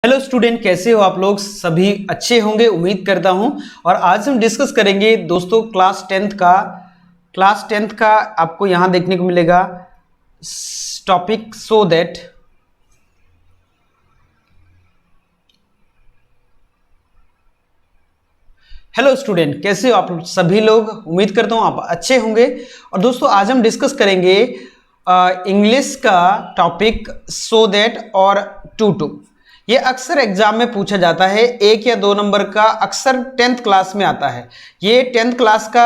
Hello student, कैसे हो आप लोग? सभी अच्छे होंगे उम्मीद करता हूं। और आज हम डिस्कस करेंगे दोस्तों क्लास टेंथ का आपको यहां देखने को मिलेगा topic so that. Hello student, कैसे हो आप सभी लोग? उम्मीद करता हूं आप अच्छे होंगे। और दोस्तों आज हम डिस्कस करेंगे इंग्लिश का टॉपिक सो दैट और टू। ये अक्सर एग्जाम में पूछा जाता है, 1 या 2 नंबर का अक्सर 10th क्लास में आता है। ये 10th क्लास का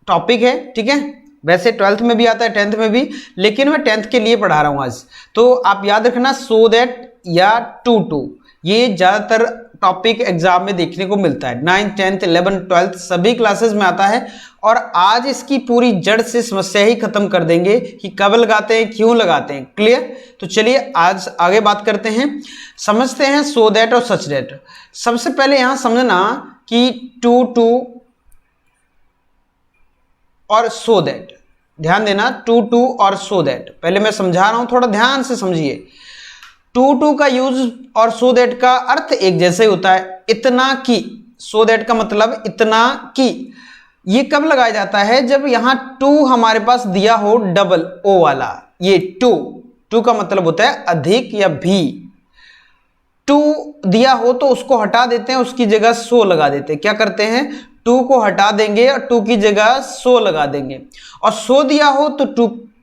टॉपिक है, ठीक है। वैसे 12th में भी आता है, 10th में भी, लेकिन मैं 10th के लिए पढ़ा रहा हूँ आज। तो आप याद रखना सो दैट या टू, ये ज़्यादातर टॉपिक एग्जाम में देखने को मिलता है। 9th 10th 11th 12th सभी क्लासेस में आता है। और आज इसकी पूरी जड़ से समस्या ही खत्म कर देंगे कि कब लगाते हैं, क्यों लगाते हैं। क्लियर? तो चलिए आज आगे बात करते हैं, समझते हैं सो दैट और सच दैट। सबसे पहले यहां समझना कि टू और सो दैट, ध्यान देना, टू और सो दैट। पहले मैं समझा रहा हूं, थोड़ा ध्यान से समझिए। टू का यूज और सो दैट का अर्थ एक जैसे ही होता है, इतना की। सो दैट का मतलब इतना की। ये कब लगाया जाता है? जब यहां टू हमारे पास दिया हो, डबल ओ वाला। ये टू का मतलब होता है अधिक या भी। टू दिया हो तो उसको हटा देते हैं, उसकी जगह सो लगा देते हैं। क्या करते हैं? टू को हटा देंगे और टू की जगह सो लगा देंगे। और सो दिया हो तो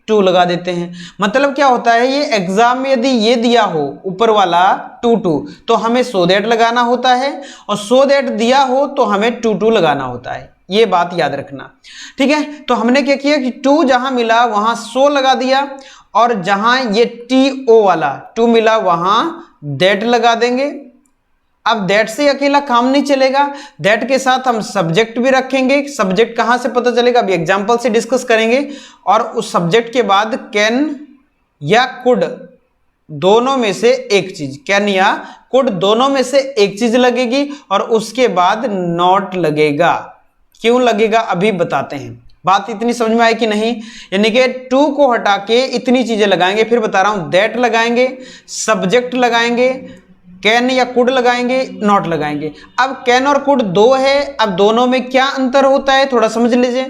टू लगा देते हैं। मतलब क्या होता है, ये एग्जाम में यदि ये दिया हो ऊपर वाला टू तो हमें सो दैट लगाना होता है, और सो दैट दिया हो तो हमें टू लगाना होता है। ये बात याद रखना, ठीक है। तो हमने क्या किया कि टू जहां मिला वहां सो लगा दिया, और जहां ये टी ओ वाला टू मिला वहां दैट लगा देंगे। अब दैट से अकेला काम नहीं चलेगा, दैट के साथ हम सब्जेक्ट भी रखेंगे। सब्जेक्ट कहां से पता चलेगा, अभी एग्जांपल से डिस्कस करेंगे। और उस सब्जेक्ट के बाद कैन या कुड दोनों में से एक चीज, कैन या कुड दोनों में से एक चीज लगेगी, और उसके बाद नॉट लगेगा। क्यों लगेगा अभी बताते हैं। बात इतनी समझ में आई कि नहीं? यानी कि टू को हटा के इतनी चीजें लगाएंगे, फिर बता रहा हूं, दैट लगाएंगे, सब्जेक्ट लगाएंगे, कैन या कुड लगाएंगे, नॉट लगाएंगे। अब कैन और कुड दो है, अब दोनों में क्या अंतर होता है थोड़ा समझ लीजिए।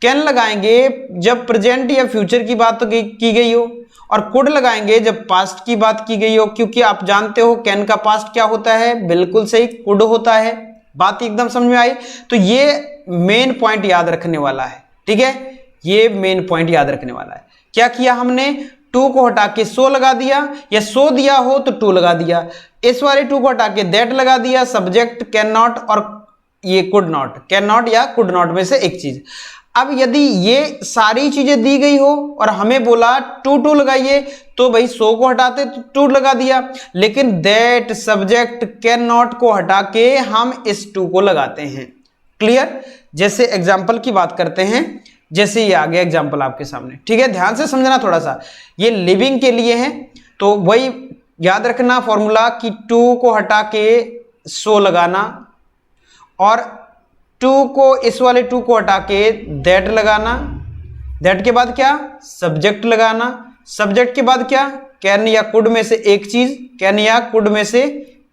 कैन लगाएंगे जब प्रेजेंट या फ्यूचर की बात की गई हो, और कुड लगाएंगे जब पास्ट की बात की गई हो। क्योंकि आप जानते हो कैन का पास्ट क्या होता है, बिल्कुल सही, कुड होता है। बात एकदम समझ में आई? तो ये मेन पॉइंट याद रखने वाला है, ठीक है। ये मेन पॉइंट याद रखने वाला है। क्या किया हमने? टू को हटा के सो लगा दिया, या सो दिया हो तो टू लगा दिया। इस वाले टू को हटा के दैट लगा दिया, सब्जेक्ट कैन नॉट, और ये कुड नॉट, कैन नॉट या कुड नॉट में से एक चीज। अब यदि ये सारी चीजें दी गई हो और हमें बोला टू लगाइए, तो भाई सो को हटाते तो टू लगा दिया। लेकिन दैट, सब्जेक्ट, कैन नॉट को हटा के हम इस टू को लगाते हैं। क्लियर? जैसे एग्जाम्पल की बात करते हैं, जैसे ये आ गया एग्जाम्पल आपके सामने, ठीक है। ध्यान से समझना थोड़ा सा, ये लिविंग के लिए है। तो वही याद रखना फॉर्मूला कि टू को हटा के सो लगाना, और टू को, इस वाले टू को हटा के दैट लगाना, दैट के बाद क्या? सब्जेक्ट लगाना, सब्जेक्ट के बाद क्या? कैन या कुड में से एक चीज, कैन या कुड में से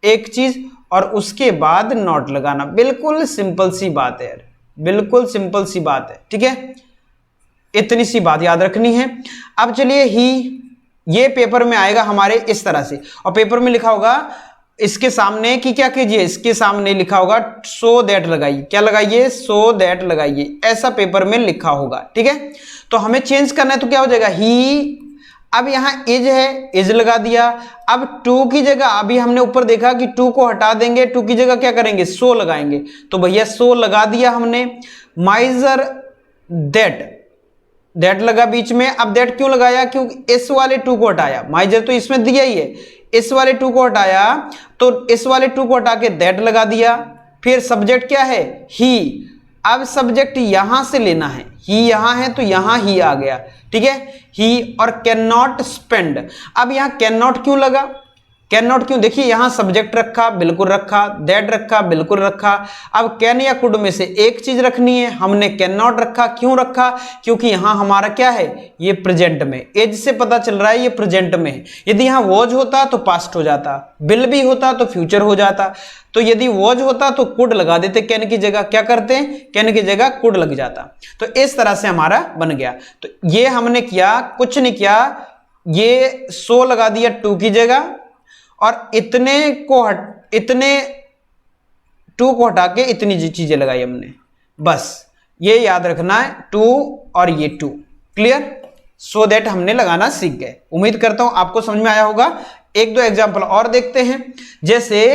एक चीज, और उसके बाद नॉट लगाना। बिल्कुल सिंपल सी बात है यार, बिल्कुल सिंपल सी बात है, ठीक है। इतनी सी बात याद रखनी है। अब चलिए ही, ये पेपर में आएगा हमारे इस तरह से, और पेपर में लिखा होगा इसके सामने कि क्या कीजिए, इसके सामने लिखा होगा सो दैट लगाइए। क्या लगाइए? सो दैट लगाइए। ऐसा पेपर में लिखा होगा, ठीक है। तो हमें चेंज करना है, तो क्या हो जाएगा? ही। अब यहां इज है, इज लगा दिया। अब टू की जगह, अभी हमने ऊपर देखा कि टू को हटा देंगे, टू की जगह क्या करेंगे? सो लगाएंगे। तो भैया सो लगा दिया हमने। माइजर दैट लगा बीच में। अब दैट क्यों लगाया? क्योंकि इस वाले टू को हटाया, माइजर तो इसमें दिया ही है, इस वाले टू को हटाया, तो इस वाले टू को हटा के दैट लगा दिया। फिर सब्जेक्ट क्या है? ही। अब सब्जेक्ट यहां से लेना है, ही यहां है तो यहां ही आ गया, ठीक है। ही। और कैन नॉट स्पेंड। अब यहां कैन नॉट क्यों लगा? कैन नॉट क्यों, देखिए यहां सब्जेक्ट रखा बिल्कुल रखा, दैट रखा बिल्कुल रखा, अब कैन या कुड में से एक चीज रखनी है, हमने कैन नॉट रखा। क्यों रखा, क्योंकि यहां हमारा क्या है, ये प्रेजेंट में, एज से पता चल रहा है ये प्रेजेंट में है। यदि यहां वॉज होता तो पास्ट हो जाता, बिल भी होता तो फ्यूचर हो जाता, तो यदि वॉज होता तो कुड लगा देते कैन की जगह, क्या करते हैं, कैन की जगह कुड लग जाता। तो इस तरह से हमारा बन गया। तो ये हमने किया, कुछ नहीं किया, ये सो लगा दिया टू की जगह, और इतने टू को हटा के इतनी चीजें लगाई हमने, बस ये याद रखना है, टू और ये टू। क्लियर, सो दैट हमने लगाना सीख गए। उम्मीद करता हूं आपको समझ में आया होगा। एक दो एग्जांपल और देखते हैं, जैसे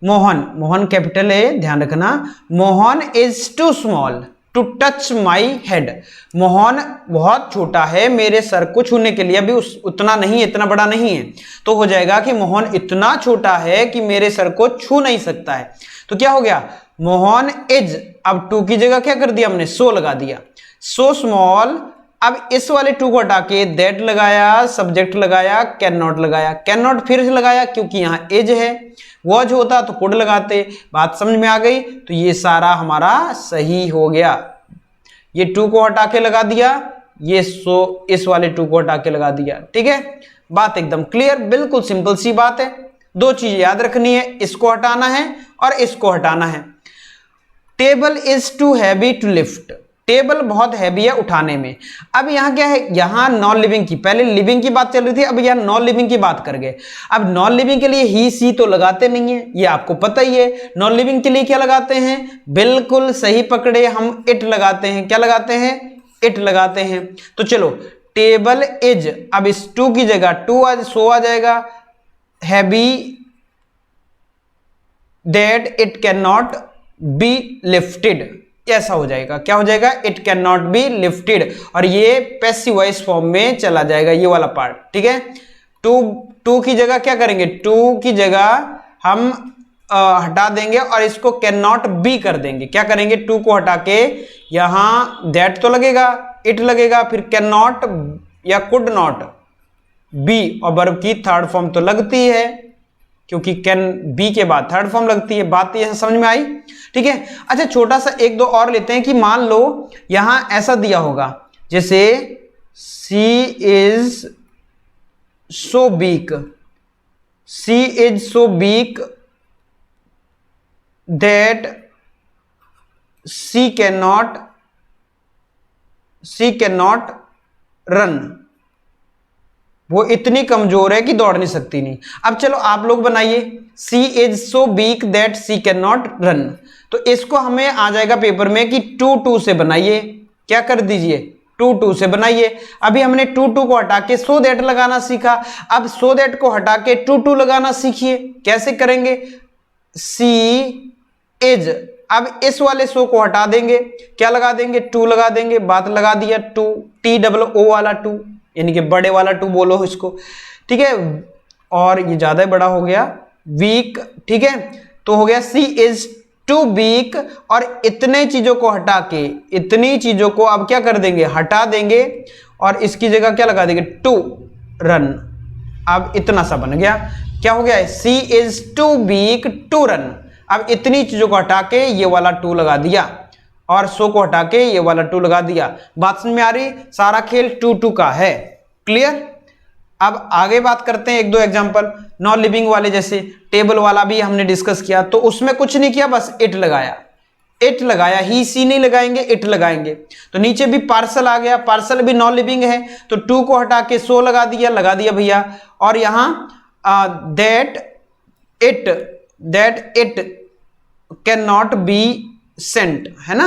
मोहन, मोहन कैपिटल है, ध्यान रखना, Mohan is too small to touch my head. Mohan बहुत छोटा है मेरे सर को छूने के लिए, अभी उतना नहीं, इतना बड़ा नहीं है, तो हो जाएगा कि मोहन इतना छोटा है कि मेरे सर को छू नहीं सकता है। तो क्या हो गया, मोहन इज, अब टू की जगह क्या कर दिया हमने, सो लगा दिया, सो स्मॉल। अब इस वाले टू को हटा के दैट लगाया, सब्जेक्ट लगाया, कैन नॉट लगाया, कैन नॉट फिर से लगाया क्योंकि यहां इज है, वॉज होता तो कुड लगाते। बात समझ में आ गई, तो ये सारा हमारा सही हो गया। ये टू को हटा के लगा दिया, ये सो इस वाले टू को हटा के लगा दिया। ठीक है, बात एकदम क्लियर, बिल्कुल सिंपल सी बात है। दो चीज याद रखनी है, इसको हटाना है और इसको हटाना है। Table is too heavy to lift, table बहुत हैवी है उठाने में। अब यहां क्या है, यहां नॉन लिविंग की, पहले लिविंग की बात चल रही थी, अब यहां नॉन लिविंग की बात कर गए। अब नॉन लिविंग के लिए ही सी तो लगाते नहीं है, ये आपको पता ही है। नॉन लिविंग के लिए क्या लगाते हैं, बिल्कुल सही पकड़े, हम इट लगाते हैं। क्या लगाते हैं, इट लगाते हैं। तो चलो, टेबल इज, अब इस टू की जगह टू आज सो आ जाएगा, heavy that it can not be lifted, ऐसा हो जाएगा। क्या हो जाएगा, it can not be lifted, और ये पैसिव वॉइस फॉर्म में चला जाएगा ये वाला पार्ट। ठीक है, टू की जगह क्या करेंगे, टू की जगह हम हटा देंगे और इसको कैन नॉट बी कर देंगे। क्या करेंगे, टू को हटा के यहां दैट तो लगेगा, इट लगेगा, फिर कैन नॉट या कुड नॉट बी, और वर्ब की थर्ड फॉर्म तो लगती है क्योंकि कैन बी के बाद थर्ड फॉर्म लगती है। बात यह समझ में आई, ठीक है। अच्छा, छोटा सा एक दो और लेते हैं कि मान लो यहां ऐसा दिया होगा, जैसे she is so weak, she is so weak that she can not run, वो इतनी कमजोर है कि दौड़ नहीं सकती नहीं। अब चलो आप लोग बनाइए, she is so weak that she can not run, तो इसको हमें आ जाएगा पेपर में कि टू से बनाइए। क्या कर दीजिए, टू से बनाइए। अभी हमने टू को हटा के सो दैट लगाना सीखा, अब सो दैट को हटा के टू लगाना सीखिए। कैसे करेंगे, सी इज, अब इस वाले सो को हटा देंगे, क्या लगा देंगे, टू लगा देंगे, बात लगा दिया, टू, TOO वाला टू, यानी कि बड़े वाला टू बोलो इसको। ठीक है, और ये ज्यादा बड़ा हो गया, वीक। ठीक है, तो हो गया सी इज टू वीक, और इतने चीजों को हटा के, इतनी चीजों को अब क्या कर देंगे, हटा देंगे, और इसकी जगह क्या लगा देंगे, टू रन। अब इतना सा बन गया, क्या हो गया, she is too weak to run. अब इतनी चीजों को हटा के ये वाला टू लगा दिया, और सो को हटा के ये वाला टू लगा दिया। बात समझ में आ रही, सारा खेल टू का है। क्लियर, अब आगे बात करते हैं एक दो एग्जांपल नॉन लिविंग वाले, जैसे टेबल वाला भी हमने डिस्कस किया, तो उसमें कुछ नहीं किया, बस इट लगाया, ही सी नहीं लगाएंगे, इट लगाएंगे। तो नीचे भी पार्सल आ गया, पार्सल भी नॉन लिविंग है, तो टू को हटा के सो लगा दिया भैया, और यहां that it can not be sent, है ना,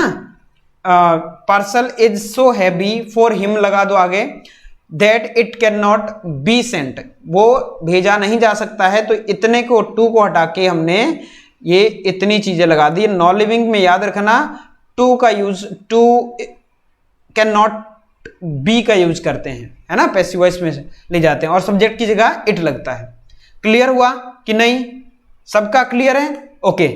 parcel is so heavy for him लगा दो आगे, that it can not be sent, वो भेजा नहीं जा सकता है। तो इतने को, टू को हटा के हमने ये इतनी चीजें लगा दी। नॉन लिविंग में याद रखना, टू का use, too cannot be का यूज करते हैं, है ना, पैसिव वॉइस में ले जाते हैं, और सब्जेक्ट की जगह इट लगता है। क्लियर हुआ कि नहीं, सबका क्लियर है, ओके।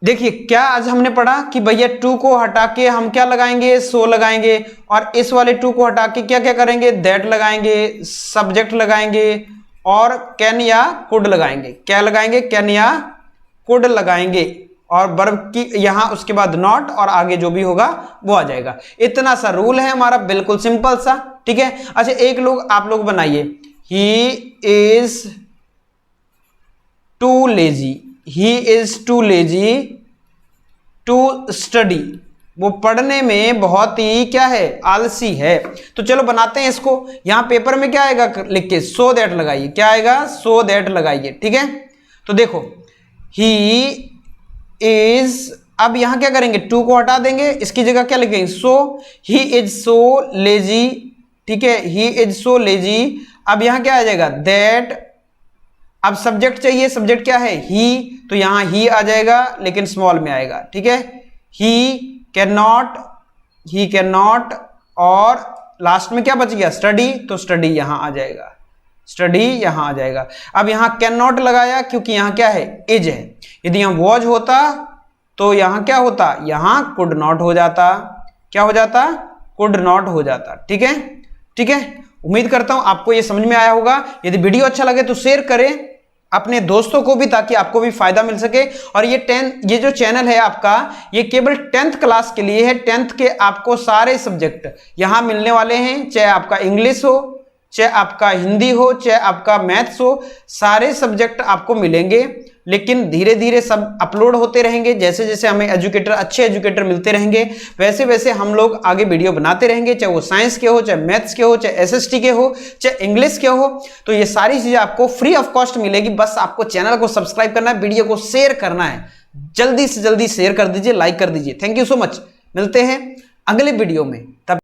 देखिए क्या आज हमने पढ़ा कि भैया टू को हटा के हम क्या लगाएंगे, सो लगाएंगे, और इस वाले टू को हटा के क्या क्या करेंगे, दैट लगाएंगे, सब्जेक्ट लगाएंगे, और कैन या कुड लगाएंगे। क्या लगाएंगे? कैन या कुड लगाएंगे और वर्ब की यहां उसके बाद नॉट और आगे जो भी होगा वो आ जाएगा। इतना सा रूल है हमारा, बिल्कुल सिंपल सा, ठीक है। अच्छा एक लोग आप लोग बनाइए, he is too lazy, he is too lazy to study, वो पढ़ने में बहुत ही क्या है, आलसी है। तो चलो बनाते हैं इसको। यहां पेपर में क्या आएगा लिख के, सो दैट लगाइए। क्या आएगा? सो दैट लगाइए, ठीक है। तो देखो ही इज, अब यहां क्या करेंगे, टू को हटा देंगे, इसकी जगह क्या लिखेंगे, सो। ही इज सो लेजी, ठीक है, ही इज सो लेजी। अब यहां क्या आ जाएगा, दैट। अब सब्जेक्ट चाहिए, सब्जेक्ट क्या है, ही, तो यहां ही आ जाएगा लेकिन स्मॉल में आएगा, ठीक है। ही कैन नॉट, और लास्ट में क्या बच गया, स्टडी, तो स्टडी यहां आ जाएगा, स्टडी यहां आ जाएगा। अब यहां कैन नॉट लगाया क्योंकि यहां क्या है, इज है। यदि यहां वॉज होता तो यहां क्या होता, यहां कुड नॉट हो जाता। क्या हो जाता? कुड नॉट हो जाता, ठीक है, ठीक है। उम्मीद करता हूं आपको यह समझ में आया होगा। यदि वीडियो अच्छा लगे तो शेयर करें अपने दोस्तों को भी, ताकि आपको भी फायदा मिल सके। और ये जो चैनल है आपका, ये केवल 10th क्लास के लिए है। 10th के आपको सारे सब्जेक्ट यहां मिलने वाले हैं, चाहे आपका इंग्लिश हो, चाहे आपका हिंदी हो, चाहे आपका मैथ्स हो, सारे सब्जेक्ट आपको मिलेंगे। लेकिन धीरे धीरे सब अपलोड होते रहेंगे। जैसे जैसे हमें एजुकेटर, अच्छे एजुकेटर मिलते रहेंगे, वैसे वैसे हम लोग आगे वीडियो बनाते रहेंगे, चाहे वो साइंस के हो, चाहे मैथ्स के हो, चाहे एसएसटी के हो, चाहे इंग्लिश के हो। तो ये सारी चीजें आपको फ्री ऑफ कॉस्ट मिलेगी। बस आपको चैनल को सब्सक्राइब करना है, वीडियो को शेयर करना है। जल्दी से जल्दी शेयर कर दीजिए, लाइक कर दीजिए। Thank you so much. मिलते हैं अगले वीडियो में, तब